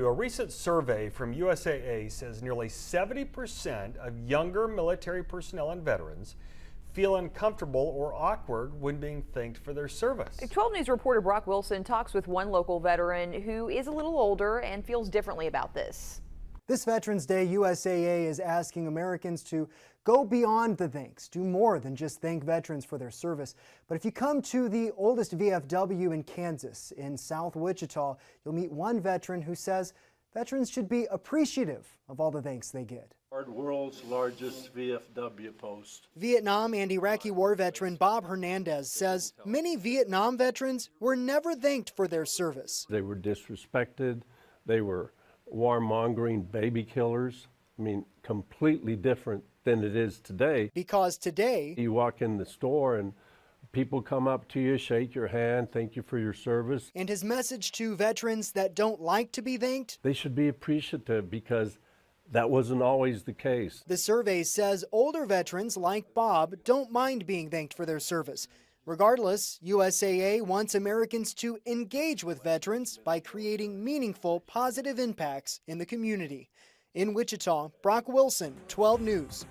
A recent survey from USAA says nearly 70% of younger military personnel and veterans feel uncomfortable or awkward when being thanked for their service. 12 News reporter Brock Wilson talks with one local veteran who is a little older and feels differently about this. This Veterans Day, USAA is asking Americans to go beyond the thanks, do more than just thank veterans for their service. But if you come to the oldest VFW in Kansas, in South Wichita, you'll meet one veteran who says veterans should be appreciative of all the thanks they get. Our world's largest VFW post. Vietnam and Iraqi war veteran Bob Hernandez says many Vietnam veterans were never thanked for their service. They were disrespected. They were warmongering baby killers. I mean, completely different than it is today. Because today, you walk in the store and people come up to you, shake your hand, thank you for your service. And his message to veterans that don't like to be thanked? They should be appreciative because that wasn't always the case. The survey says older veterans like Bob don't mind being thanked for their service. Regardless, USAA wants Americans to engage with veterans by creating meaningful, positive impacts in the community. In Wichita, Brock Wilson, 12 News.